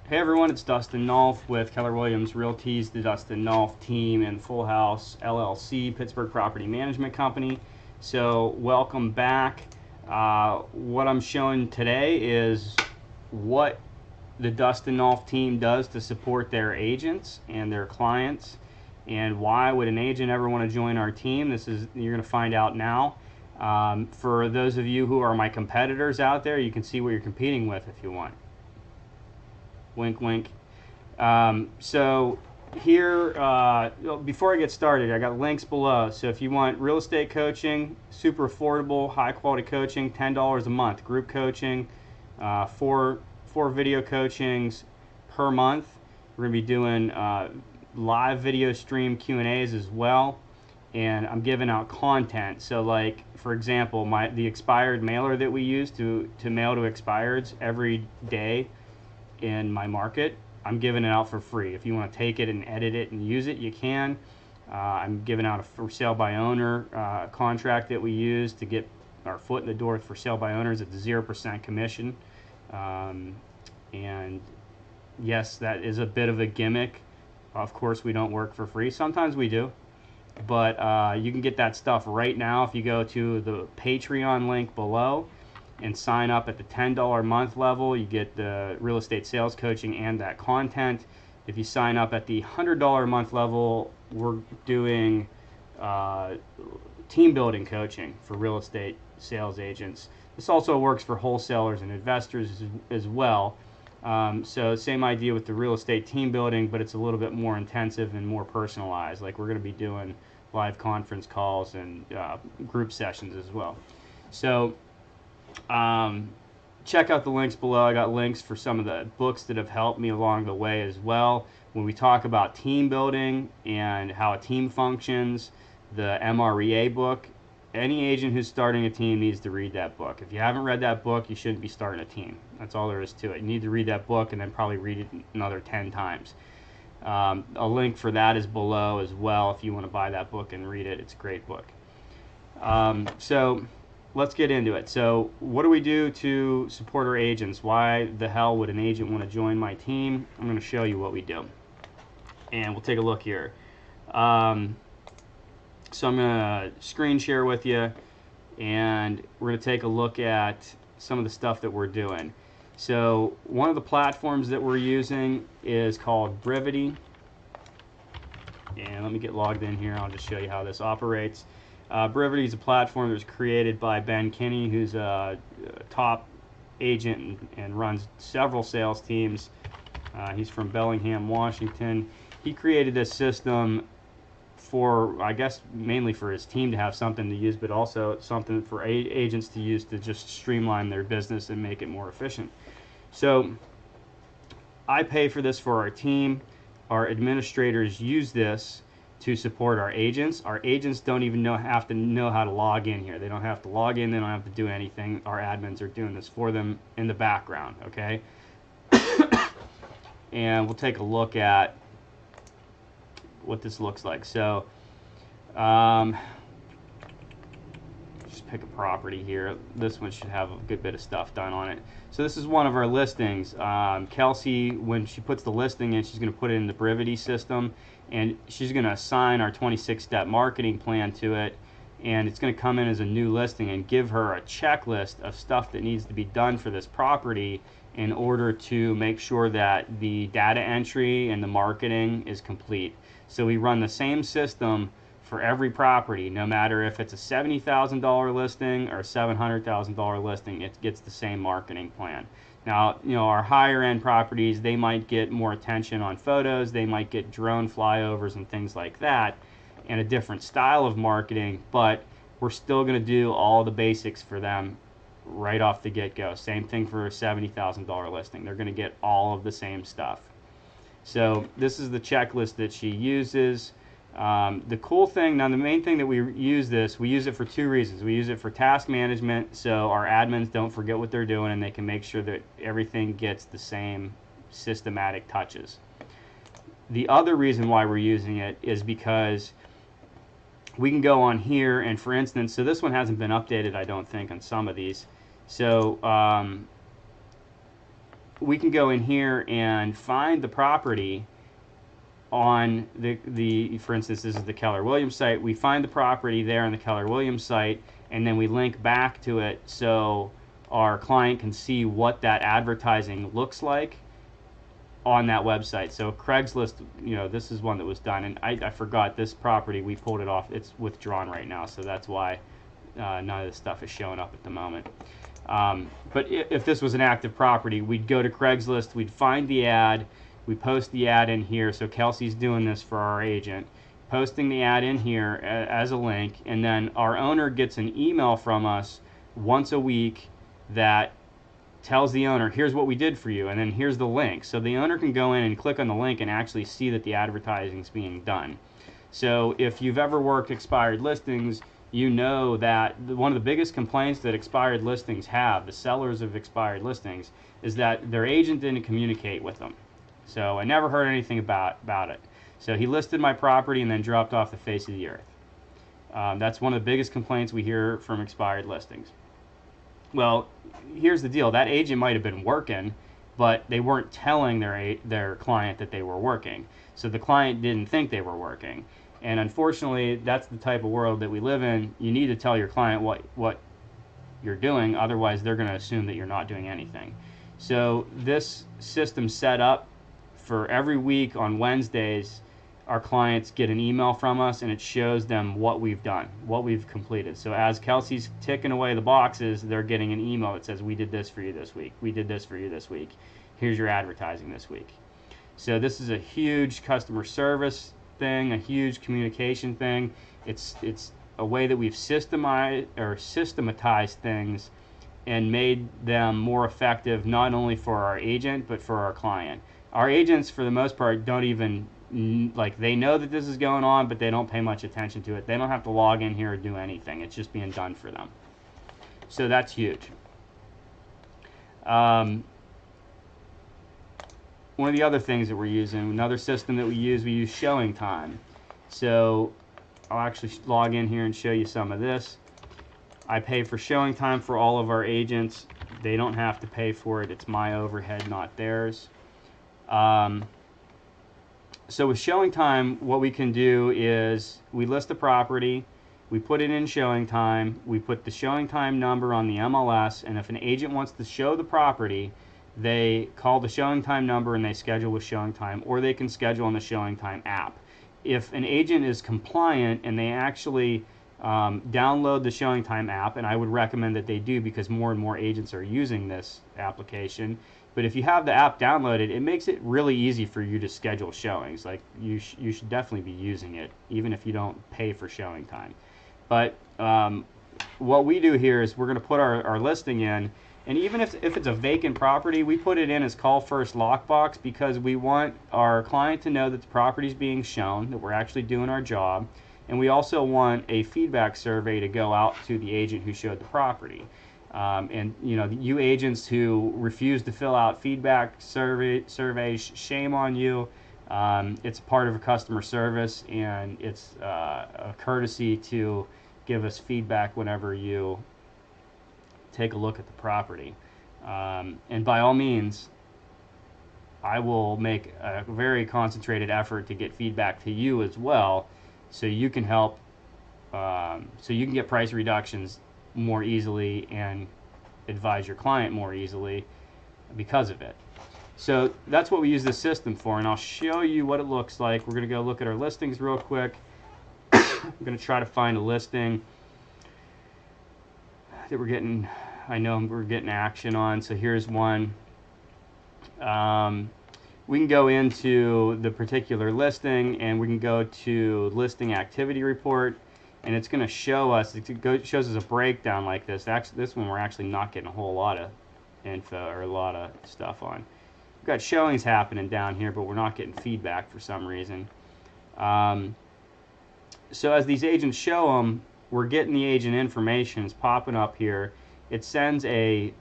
Hey everyone, it's Dustin Nulf with Keller Williams Realty's the Dustin Nulf team and Full House LLC, Pittsburgh Property Management Company. So welcome back. What I'm showing today is what the Dustin Nulf team does to support their agents and their clients, and why would an agent ever want to join our team. You're going to find out now. For those of you who are my competitors out there, you can see what you're competing with if you want. Wink, wink. So here, before I get started, I got links below. So if you want real estate coaching, super affordable, high quality coaching, $10 a month. Group coaching, four video coachings per month. We're gonna be doing live video stream Q&As as well, and I'm giving out content. So like, for example, the expired mailer that we use to mail to expireds every day in my market, I'm giving it out for free. If you want to take it and edit it and use it, you can. I'm giving out a for sale by owner contract that we use to get our foot in the door for sale by owners at 0% commission. And yes, that is a bit of a gimmick. Of course, we don't work for free. Sometimes we do. But you can get that stuff right now if you go to the Patreon link below and sign up at the $10 a month level. You get the real estate sales coaching and that content. If you sign up at the $100 a month level, we're doing team building coaching for real estate sales agents. This also works for wholesalers and investors as well. So same idea with the real estate team building, but it's a little bit more intensive and more personalized. Like, we're going to be doing live conference calls and group sessions as well. So check out the links below. I got links for some of the books that have helped me along the way as well. When we talk about team building and how a team functions, the MREA book, any agent who's starting a team needs to read that book. If you haven't read that book, you shouldn't be starting a team. That's all there is to it. You need to read that book and then probably read it another 10 times. A link for that is below as well if you want to buy that book and read it. It's a great book. So let's get into it. So what do we do to support our agents? Why the hell would an agent want to join my team? I'm going to show you what we do. And we'll take a look here. So I'm going to screen share with you, and we're going to take a look at some of the stuff that we're doing. So one of the platforms that we're using is called Brivity. And let me get logged in here. I'll just show you how this operates. Brivity is a platform that was created by Ben Kinney, who's a top agent and runs several sales teams. He's from Bellingham, Washington. He created this system for, I guess, mainly for his team to have something to use, but also something for agents to use to just streamline their business and make it more efficient. So I pay for this for our team. Our administrators use this to support our agents. Our agents don't even have to know how to log in here. They don't have to log in. They don't have to do anything. Our admins are doing this for them in the background, okay? And we'll take a look at what this looks like. So just pick a property here. This one should have a good bit of stuff done on it. So this is one of our listings. Kelsey, when she puts the listing in, she's going to put it in the Brivity system, and she's going to assign our 26-step marketing plan to it, and it's going to come in as a new listing and give her a checklist of stuff that needs to be done for this property in order to make sure that the data entry and the marketing is complete. So we run the same system for every property, no matter if it's a $70,000 listing or a $700,000 listing, it gets the same marketing plan. Now, our higher end properties, they might get more attention on photos, they might get drone flyovers and things like that, and a different style of marketing, but we're still going to do all the basics for them right off the get-go. Same thing for a $70,000 listing. They're going to get all of the same stuff. So this is the checklist that she uses. The cool thing, now the main thing that we use it for two reasons. We use it for task management, so our admins don't forget what they're doing and they can make sure that everything gets the same systematic touches. The other reason why we're using it is because we can go on here and, for instance, so this one hasn't been updated, I don't think, on some of these. So we can go in here and find the property on the for instance, this is the Keller Williams site. We find the property there on the Keller Williams site, and then we link back to it so our client can see what that advertising looks like on that website. So Craigslist, this is one that was done, and I forgot this property, we pulled it off. It's withdrawn right now, so that's why none of this stuff is showing up at the moment. But if this was an active property, we'd go to Craigslist, we'd find the ad, we post the ad in here. So Kelsey's doing this for our agent, posting the ad in here as a link, and then our owner gets an email from us once a week that tells the owner, here's what we did for you, and then here's the link. So the owner can go in and click on the link and actually see that the advertising is being done. So if you've ever worked expired listings, you know that one of the biggest complaints that expired listings have, the sellers of expired listings, is that their agent didn't communicate with them. So I never heard anything about it. So he listed my property and then dropped off the face of the earth. That's one of the biggest complaints we hear from expired listings. Well, here's the deal. That agent might have been working, but they weren't telling their client that they were working. So the client didn't think they were working. And unfortunately, that's the type of world that we live in. You need to tell your client what you're doing, otherwise they're going to assume that you're not doing anything. So this system set up for every week on Wednesdays, our clients get an email from us, and it shows them what we've done, what we've completed. So as Kelsey's ticking away the boxes, they're getting an email that says, we did this for you this week, we did this for you this week, here's your advertising this week. So this is a huge customer service thing, a huge communication thing. It's a way that we've systematized things and made them more effective, not only for our agent but for our client. Our agents, for the most part, don't even, they know that this is going on, but they don't pay much attention to it. They don't have to log in here or do anything. It's just being done for them. So that's huge. One of the other things that we're using, another system that we use Showing Time. So I'll actually log in here and show you some of this. I pay for Showing Time for all of our agents. They don't have to pay for it. It's my overhead, not theirs. So with Showing Time, what we can do is we list the property, we put it in Showing Time, we put the Showing Time number on the MLS, and if an agent wants to show the property, they call the Showing Time number and they schedule with Showing Time, or they can schedule on the Showing Time app. If an agent is compliant and they actually download the Showing Time app, and I would recommend that they do because more and more agents are using this application, but if you have the app downloaded, it makes it really easy for you to schedule showings. Like you should definitely be using it, even if you don't pay for Showing Time. But what we do here is we're going to put our listing in, and even if it's a vacant property, we put it in as call first lockbox because we want our client to know that the property is being shown, that we're actually doing our job, and we also want a feedback survey to go out to the agent who showed the property. And you agents who refuse to fill out feedback surveys, shame on you. It's part of a customer service, and it's a courtesy to give us feedback whenever you take a look at the property. And by all means, I will make a very concentrated effort to get feedback to you as well, so you can help, so you can get price reductions more easily and advise your client more easily because of it. So that's what we use this system for, and I'll show you what it looks like. We're going to go look at our listings real quick. I'm going to try to find a listing that we're getting action on. So here's one. We can go into the particular listing, and we can go to listing activity report, and it's going to show us, it shows us a breakdown like this. Actually, this one we're actually not getting a whole lot of info or a lot of stuff on. We've got showings happening down here, but we're not getting feedback for some reason. So as these agents show them, we're getting the agent information. It's popping up here. It sends a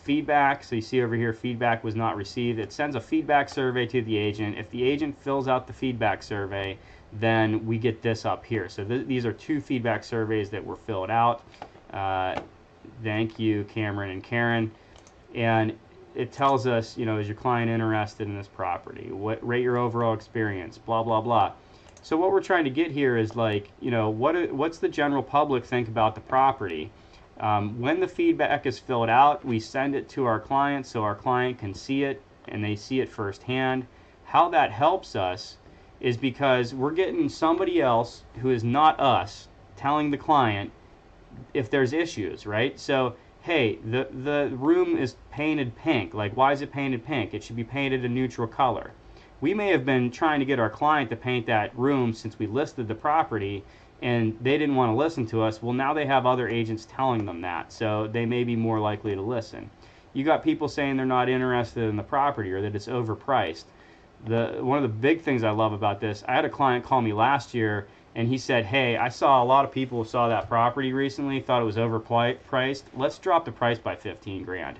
feedback. So you see over here, feedback was not received. It sends a feedback survey to the agent. If the agent fills out the feedback survey, then we get this up here. So these are 2 feedback surveys that were filled out. Thank you, Cameron and Karen. And it tells us, you know, is your client interested in this property? Rate your overall experience, blah, blah, blah. So what we're trying to get here is like, you know, what's the general public think about the property? When the feedback is filled out, we send it to our client so our client can see it and they see it firsthand. How that helps us is because we're getting somebody else who is not us telling the client if there's issues, right? So, hey, the room is painted pink. Like, why is it painted pink? It should be painted a neutral color. We may have been trying to get our client to paint that room since we listed the property, and they didn't want to listen to us. Well, now they have other agents telling them that, so they may be more likely to listen. You got people saying they're not interested in the property or that it's overpriced. One of the big things I love about this, I had a client call me last year, and he said, hey, I saw a lot of people who saw that property recently, thought it was overpriced. Let's drop the price by 15 grand.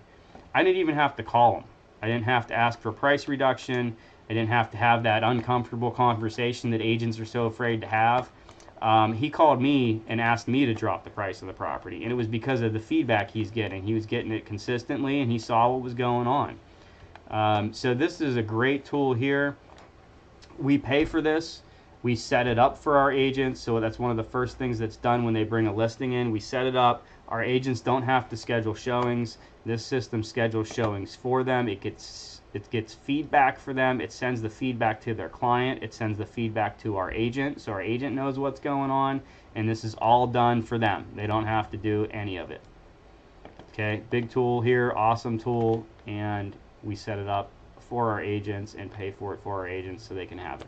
I didn't even have to call him. I didn't have to ask for a price reduction. I didn't have to have that uncomfortable conversation that agents are so afraid to have. He called me and asked me to drop the price of the property, and it was because of the feedback he's getting. He was getting it consistently, and he saw what was going on. So this is a great tool here. We pay for this. We set it up for our agents, so that's one of the first things that's done when they bring a listing in. We set it up. Our agents don't have to schedule showings. This system schedules showings for them. It gets feedback for them. It sends the feedback to their client. It sends the feedback to our agent, so our agent knows what's going on, and this is all done for them. They don't have to do any of it. Okay, big tool here, awesome tool, and we set it up for our agents and pay for it for our agents so they can have it.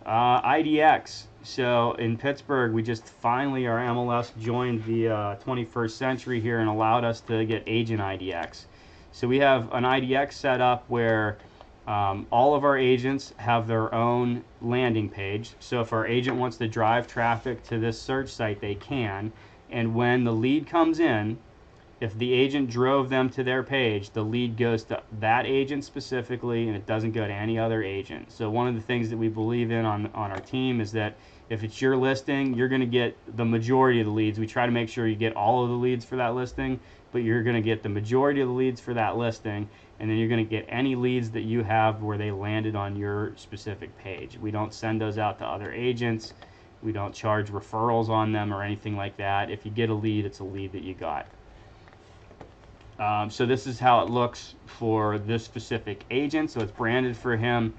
IDX. So in Pittsburgh, we just finally, our MLS joined the 21st century here and allowed us to get agent IDX. So we have an IDX set up where all of our agents have their own landing page. So if our agent wants to drive traffic to this search site, they can. And when the lead comes in, if the agent drove them to their page, the lead goes to that agent specifically, and it doesn't go to any other agent. So one of the things that we believe in on our team is that if it's your listing, you're going to get the majority of the leads. We try to make sure you get all of the leads for that listing, but you're going to get the majority of the leads for that listing, and then you're going to get any leads that you have where they landed on your specific page. We don't send those out to other agents. We don't charge referrals on them or anything like that. If you get a lead, it's a lead that you got. So this is how it looks for this specific agent. So it's branded for him.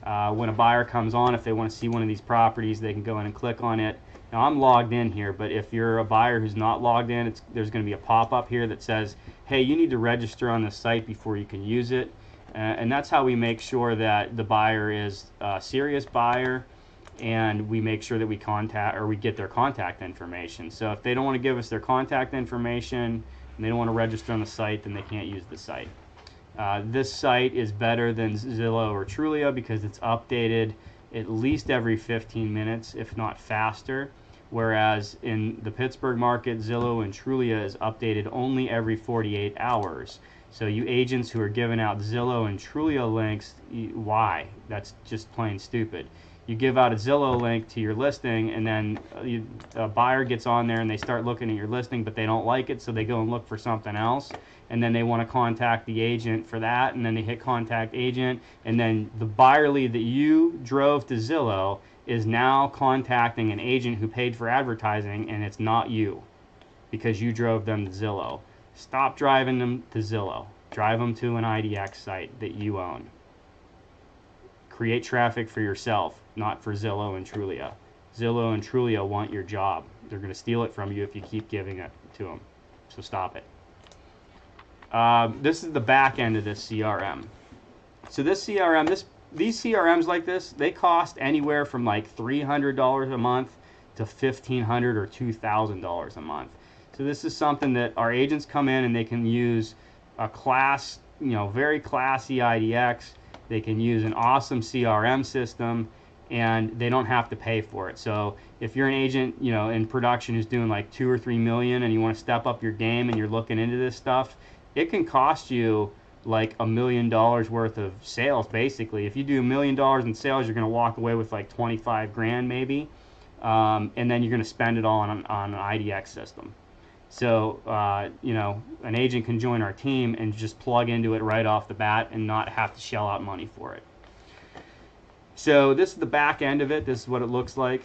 When a buyer comes on, if they want to see one of these properties, they can go in and click on it. Now I'm logged in here, but if you're a buyer who's not logged in, there's going to be a pop-up here that says, hey, you need to register on this site before you can use it. And that's how we make sure that the buyer is a serious buyer, and we make sure that we get their contact information. So if they don't want to give us their contact information, and they don't want to register on the site, then they can't use the site. This site is better than Zillow or Trulia because it's updated at least every 15 minutes, if not faster. Whereas in the Pittsburgh market, Zillow and Trulia is updated only every 48 hours. So you agents who are giving out Zillow and Trulia links, why? That's just plain stupid. You give out a Zillow link to your listing, and then a buyer gets on there and they start looking at your listing, but they don't like it, so they go and look for something else, and then they want to contact the agent for that, and then they hit contact agent, and then the buyer lead that you drove to Zillow is now contacting an agent who paid for advertising, and it's not you because you drove them to Zillow. Stop driving them to Zillow. Drive them to an IDX site that you own. Create traffic for yourself, not for Zillow and Trulia. Zillow and Trulia want your job. They're going to steal it from you if you keep giving it to them. So stop it. This is the back end of this CRM. So this CRM, these CRMs like this, they cost anywhere from like $300 a month to $1,500 or $2,000 a month. So this is something that our agents come in and they can use a class, very classy IDX. They can use an awesome CRM system, and they don't have to pay for it. So if you're an agent, in production who's doing like 2 or 3 million, and you want to step up your game and you're looking into this stuff, it can cost you like $1 million worth of sales. Basically, if you do $1 million in sales, you're going to walk away with like 25 grand maybe, and then you're going to spend it all on an IDX system. So, you know, an agent can join our team and just plug into it right off the bat and not have to shell out money for it. So this is the back end of it. This is what it looks like.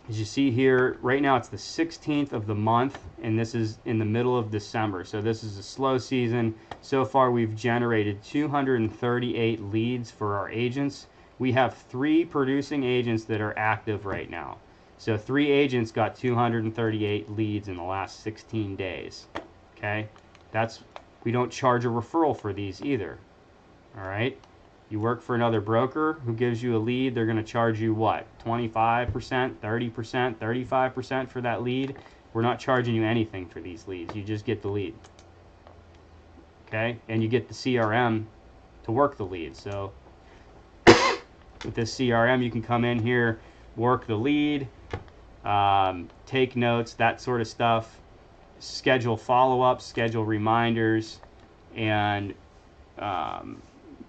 As you see here, right now it's the 16th of the month, and this is in the middle of December. So this is a slow season. So far we've generated 238 leads for our agents. We have 3 producing agents that are active right now. So 3 agents got 238 leads in the last 16 days. Okay? We don't charge a referral for these either. All right? You work for another broker who gives you a lead, they're going to charge you what? 25%, 30%, 35% for that lead. We're not charging you anything for these leads. You just get the lead. Okay? And you get the CRM to work the lead. So with this CRM, you can come in here, work the lead, take notes, that sort of stuff, schedule follow-ups, schedule reminders, and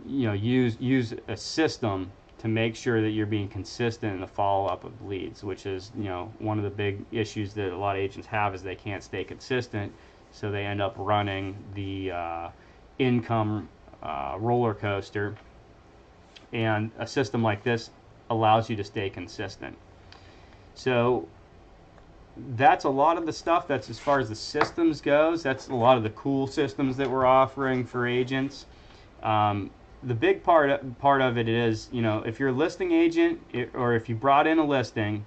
you know, use a system to make sure that you're being consistent in the follow-up of leads, which is, you know, one of the big issues that a lot of agents have is they can't stay consistent, so they end up running the income roller coaster. And a system like this allows you to stay consistent. So that's a lot of the stuff. That's as far as the systems goes. That's a lot of the cool systems that we're offering for agents. The big part of it is, you know, if you're a listing agent or if you brought in a listing,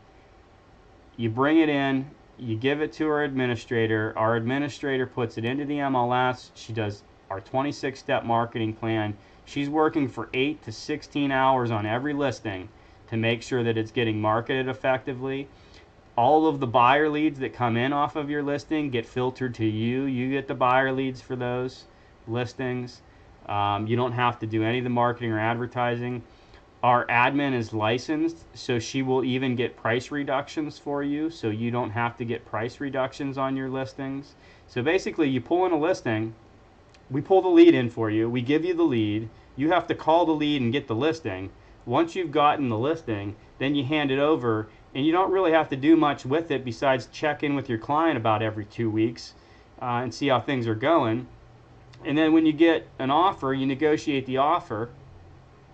you bring it in, you give it to our administrator. Our administrator puts it into the MLS. She does our 26-step marketing plan. She's working for 8 to 16 hours on every listing to make sure that it's getting marketed effectively. All of the buyer leads that come in off of your listing get filtered to you. You get the buyer leads for those listings. You don't have to do any of the marketing or advertising. Our admin is licensed, so she will even get price reductions for you, so you don't have to get price reductions on your listings. So basically, you pull in a listing, we pull the lead in for you, we give you the lead, you have to call the lead and get the listing. Once you've gotten the listing, then you hand it over, and you don't really have to do much with it besides check in with your client about every 2 weeks and see how things are going. And then when you get an offer, you negotiate the offer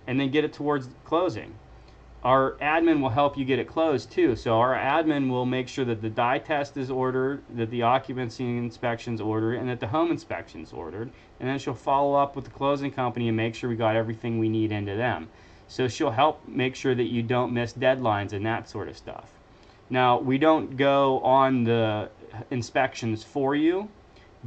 and then get it towards closing. Our admin will help you get it closed too. So our admin will make sure that the dye test is ordered, that the occupancy inspection's ordered, and that the home inspection's ordered. And then she'll follow up with the closing company and make sure we got everything we need into them. So she'll help make sure that you don't miss deadlines and that sort of stuff. Now, we don't go on the inspections for you,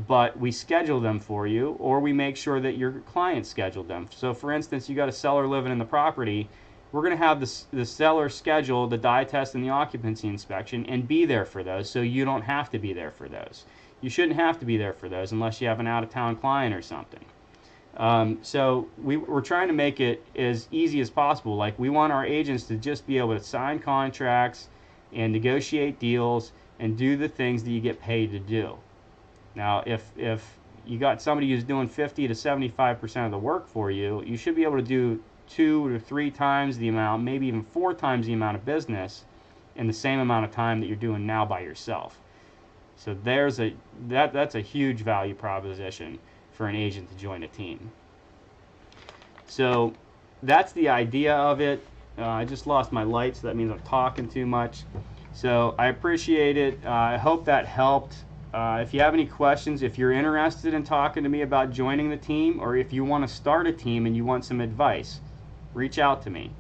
but we schedule them for you, or we make sure that your client scheduled them. So for instance, you got a seller living in the property, we're going to have the seller schedule the dye test and the occupancy inspection and be there for those, so you don't have to be there for those. You shouldn't have to be there for those unless you have an out-of-town client or something. So we're trying to make it as easy as possible. Like, we want our agents to just be able to sign contracts and negotiate deals and do the things that you get paid to do. Now, if you got somebody who's doing 50 to 75% of the work for you, you should be able to do 2 to 3 times the amount, maybe even 4 times the amount of business in the same amount of time that you're doing now by yourself. So that's a huge value proposition for an agent to join a team. So that's the idea of it. I just lost my light, so that means I'm talking too much. So I appreciate it. I hope that helped. If you have any questions, if you're interested in talking to me about joining the team, or if you want to start a team and you want some advice, reach out to me.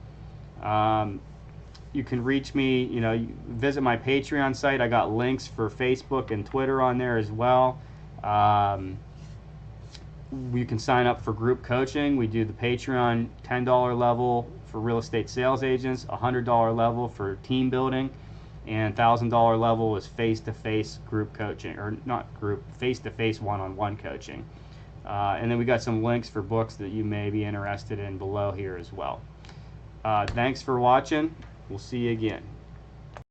You can reach me, you know, visit my Patreon site. I got links for Facebook and Twitter on there as well. You can sign up for group coaching. We do the Patreon $10 level for real estate sales agents, $100 level for team building, and $1,000 level is face-to-face group coaching, or not group, face-to-face one-on-one coaching. And then we got some links for books that you may be interested in below here as well. Thanks for watching. We'll see you again.